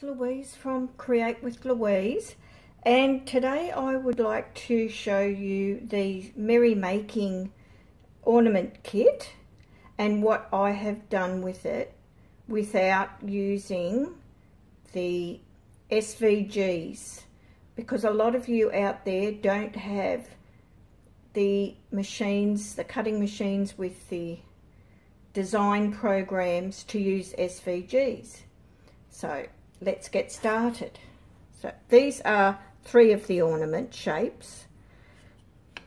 it's Louise from Create with Louise, and today I would like to show you the merrymaking ornament kit and what I have done with it without using the SVGs, because a lot of you out there don't have the machines, the cutting machines with the design programs to use SVGs. So let's get started. So these are 3 of the ornament shapes,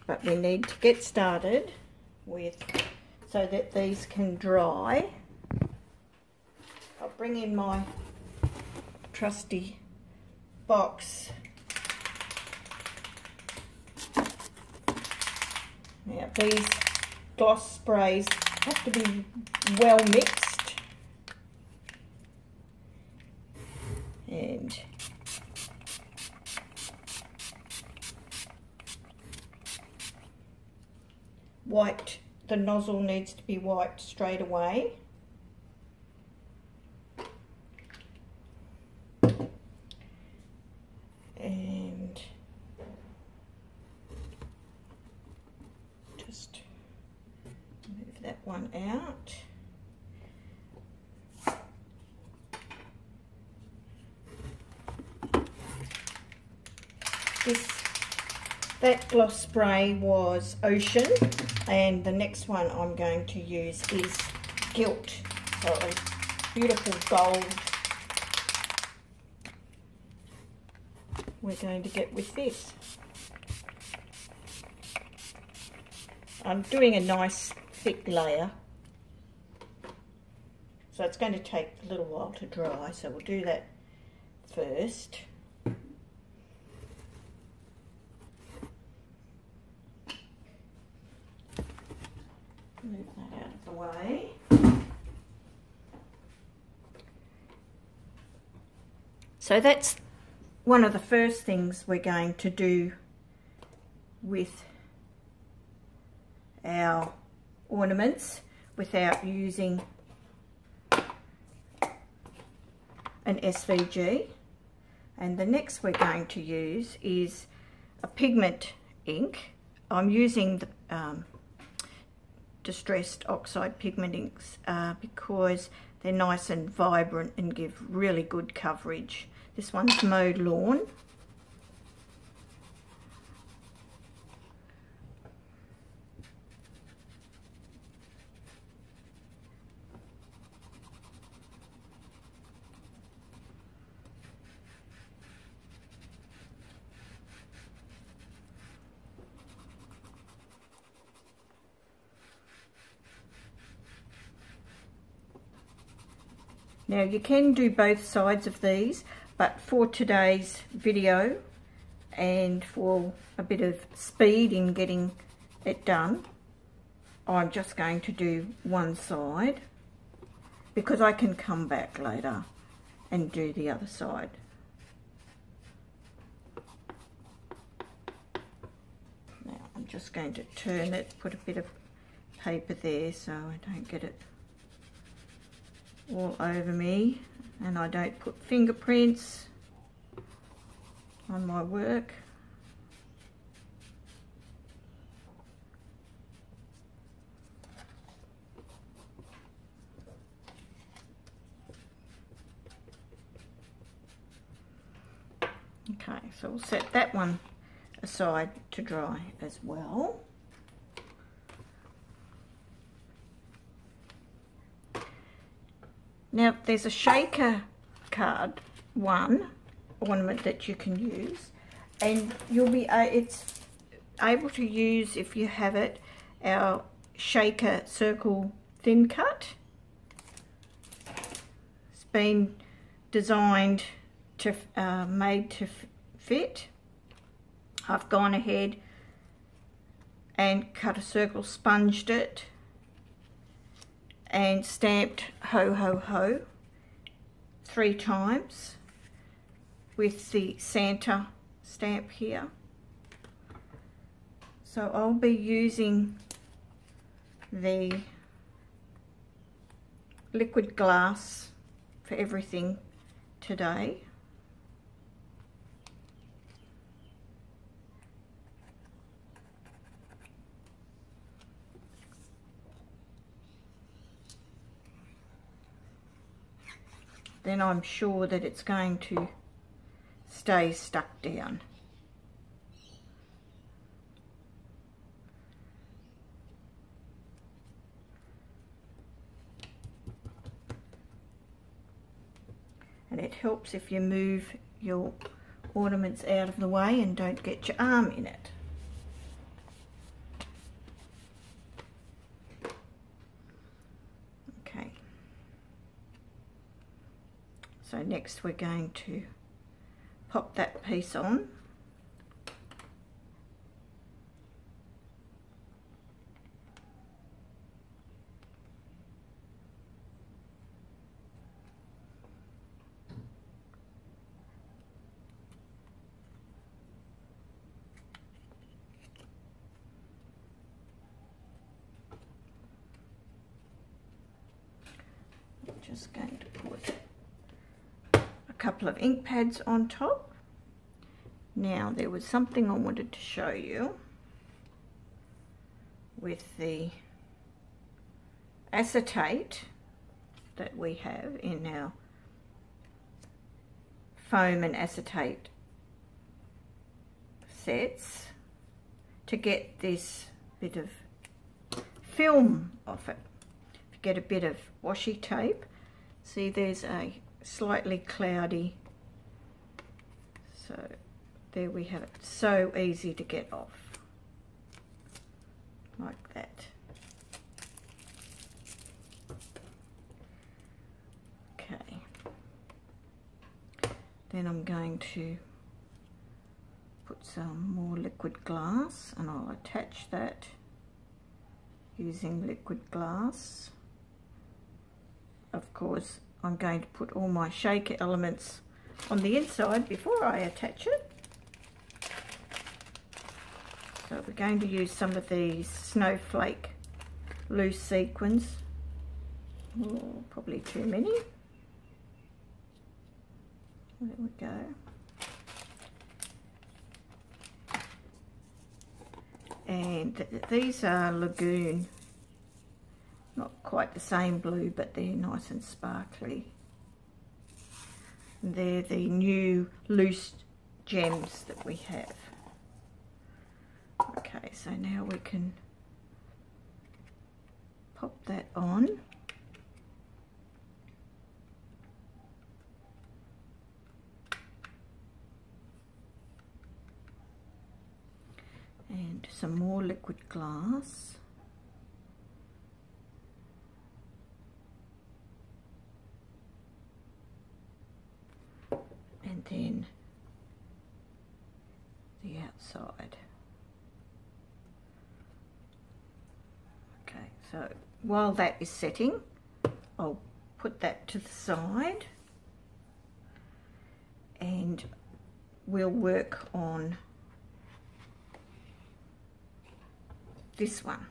but we need to get started with, so that these can dry. I'll bring in my trusty box. Now these gloss sprays have to be well mixed, and wiped, the nozzle needs to be wiped straight away. And just move that one out. That gloss spray was Ocean, and the next one I'm going to use is Gilt. So a beautiful gold we're going to get with this. I'm doing a nice thick layer, so it's going to take a little while to dry, so we'll do that first. Move that out of the way. So that's one of the first things we're going to do with our ornaments without using an SVG. And the next we're going to use is a pigment ink. I'm using the distressed oxide pigment inks because they're nice and vibrant and give really good coverage. This one's Mowed Lawn. Now you can do both sides of these, but for today's video and for a bit of speed in getting it done, I'm just going to do one side because I can come back later and do the other side. Now I'm just going to turn it, put a bit of paper there so I don't get it all over me, and I don't put fingerprints on my work. Okay, so we'll set that one aside to dry as well. Now there's a shaker card one ornament that you can use, and you'll be it's able to use, if you have it, our shaker circle thin cut. It's been designed to made to fit. I've gone ahead and cut a circle, sponged it, and stamped ho ho ho 3 times with the Santa stamp here. So I'll be using the liquid glass for everything today. Then I'm sure that it's going to stay stuck down. And it helps if you move your ornaments out of the way and don't get your arm in it. Okay. So next we're going to pop that piece on. Just going to put a couple of ink pads on top. Now there was something I wanted to show you with the acetate that we have in our foam and acetate sets to get this bit of film off it. If you get a bit of washi tape, see there's a slightly cloudy, so there we have it. So easy to get off, like that. Okay, then I'm going to put some more liquid glass and I'll attach that using liquid glass. Of course, I'm going to put all my shaker elements on the inside before I attach it. So we're going to use some of these Snowflake loose sequins. Oh, probably too many. There we go. And these are Lagoon. Not quite the same blue, but they're nice and sparkly. They're the new loose gems that we have. Okay, so now we can pop that on. And some more liquid glass. And then the outside. Okay, so while that is setting, I'll put that to the side and we'll work on this one.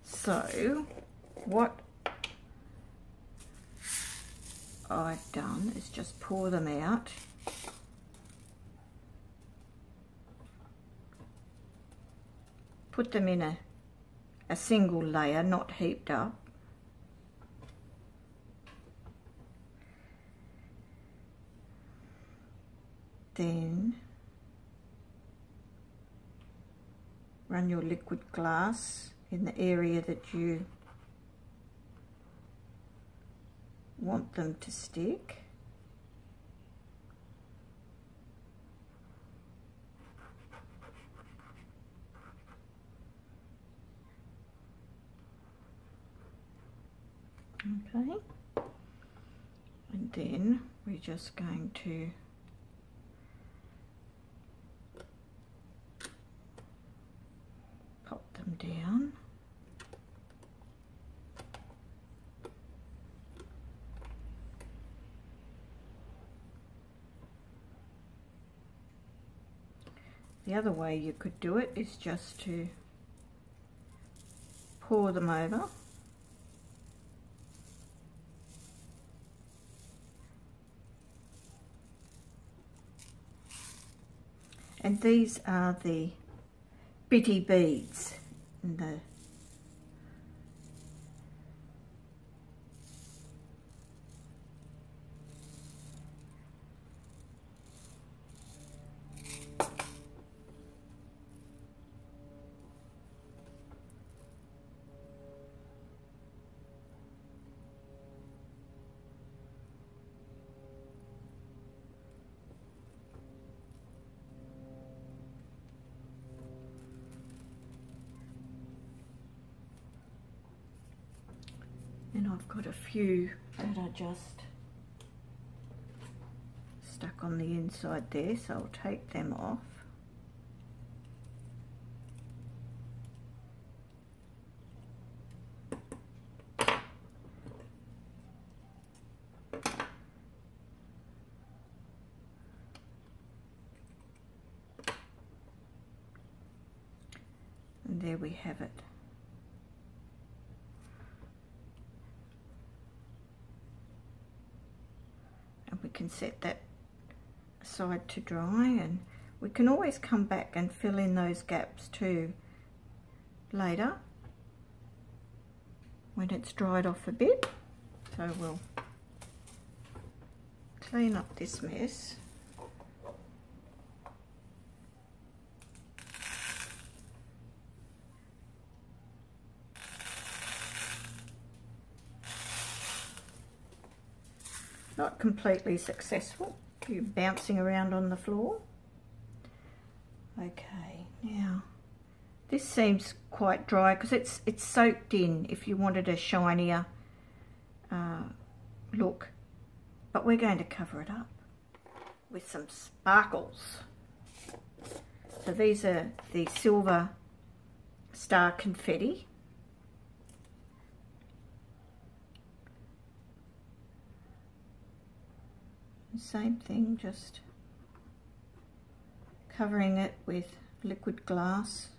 So what I've done is just pour them out. Put them in a single layer, not heaped up. Then run your liquid glass in the area that you want them to stick. Okay, and then we're just going to pop them down. The other way you could do it is just to pour them over. And these are the bitty beads in the and I've got a few that are just stuck on the inside there, so I'll take them off. And there we have it. We can set that aside to dry, and we can always come back and fill in those gaps too later when it's dried off a bit. So we'll clean up this mess. Not completely successful. You're bouncing around on the floor. Okay, now this seems quite dry because it's soaked in if you wanted a shinier look. But we're going to cover it up with some sparkles. So these are the silver star confetti. Same thing, just covering it with liquid glass.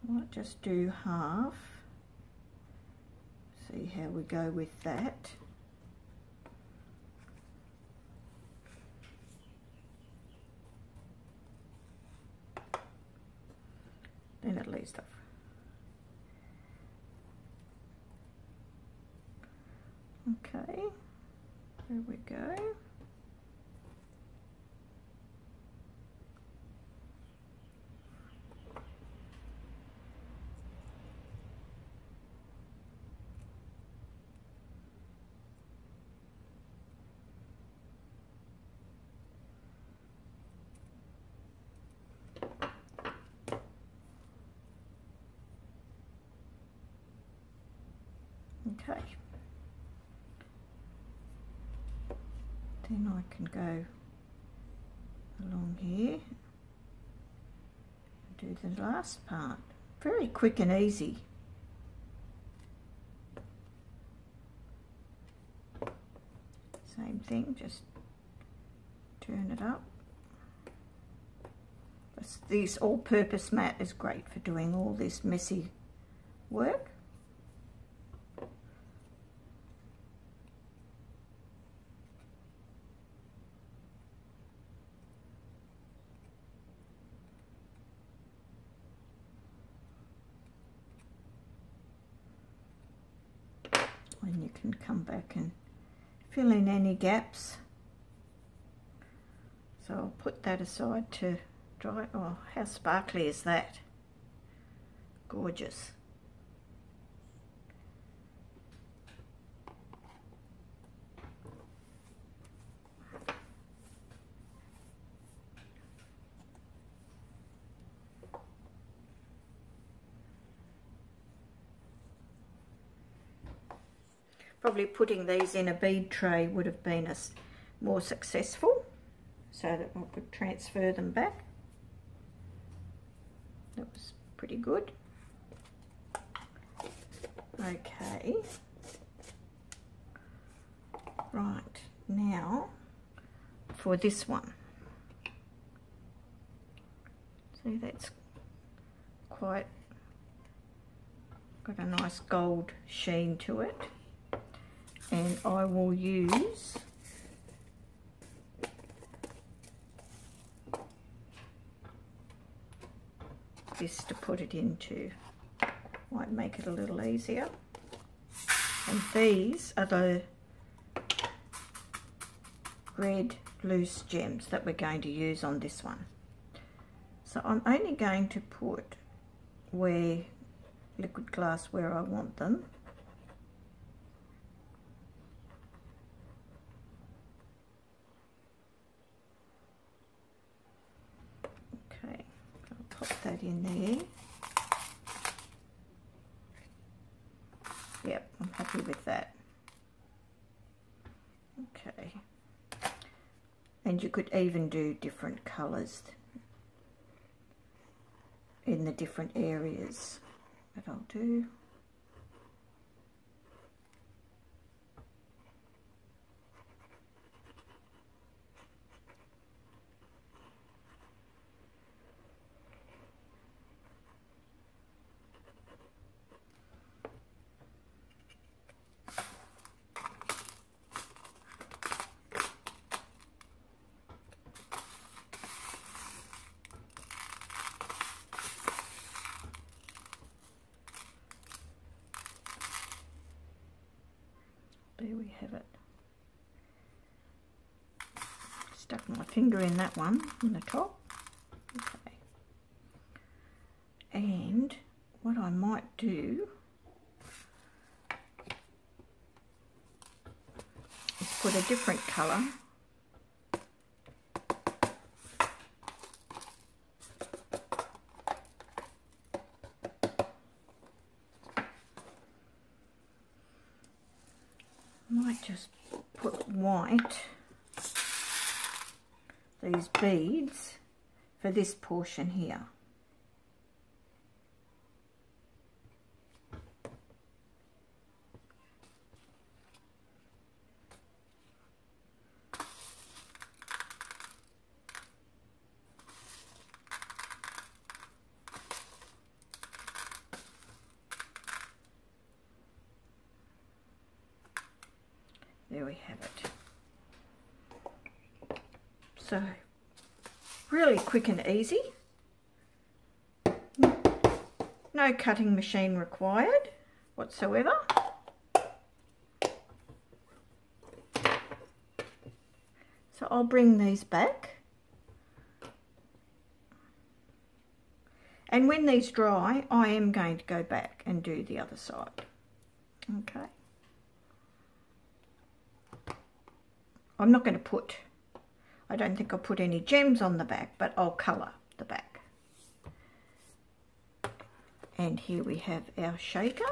I might just do half, see how we go with that. Then at least off. Okay, there we go. Okay, then I can go along here and do the last part. Very quick and easy. Same thing, just turn it up. This all-purpose mat is great for doing all this messy work. And you can come back and fill in any gaps. So I'll put that aside to dry. Oh, how sparkly is that? Gorgeous. Probably putting these in a bead tray would have been more successful, so that I could transfer them back. That was pretty good. Okay. Right, now for this one. See, that's quite got a nice gold sheen to it, and I will use this to put it into. Might make it a little easier. And these are the red loose gems that we're going to use on this one. So I'm only going to put where liquid glass where I want them. Okay, I'll pop that in there. Yep, I'm happy with that. Okay. And you could even do different colours in the different areas that I'll do. There we have it. Stuck my finger in that one in the top. Okay. And what I might do is put a different colour . Might just put white, these beads, for this portion here. There we have it. So, really quick and easy. No cutting machine required whatsoever. So I'll bring these back. And when these dry, I am going to go back and do the other side. Okay. I'm not going to put, I don't think I'll put any gems on the back, but I'll colour the back. And here we have our shaker.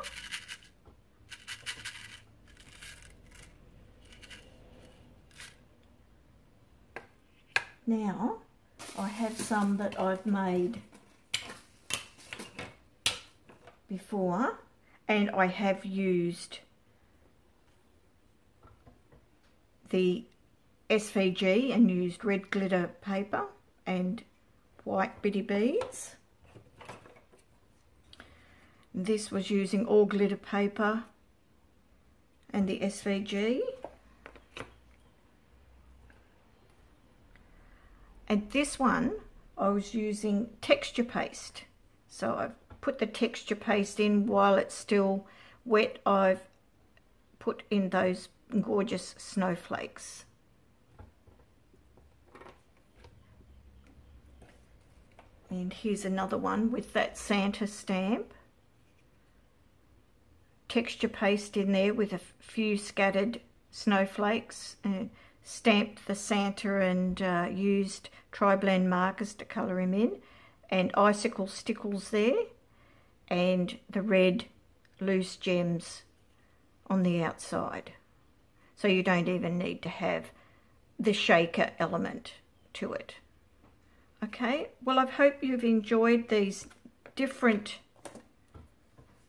Now, I have some that I've made before, and I have used the SVG and used red glitter paper and white bitty beads. This was using all glitter paper and the SVG. And this one I was using texture paste. So I've put the texture paste in while it's still wet. I've put in those gorgeous snowflakes. And here's another one with that Santa stamp. Texture paste in there with a few scattered snowflakes. Stamped the Santa and used tri-blend markers to colour him in. And icicle stickles there. And the red loose gems on the outside. So you don't even need to have the shaker element to it. Okay, well, I hope you've enjoyed these different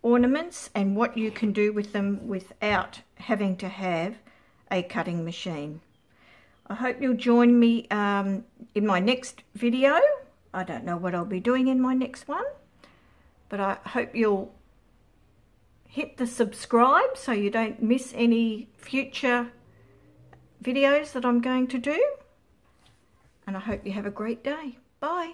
ornaments and what you can do with them without having to have a cutting machine. I hope you'll join me in my next video. I don't know what I'll be doing in my next one, but I hope you'll hit the subscribe so you don't miss any future videos that I'm going to do. And I hope you have a great day. Bye.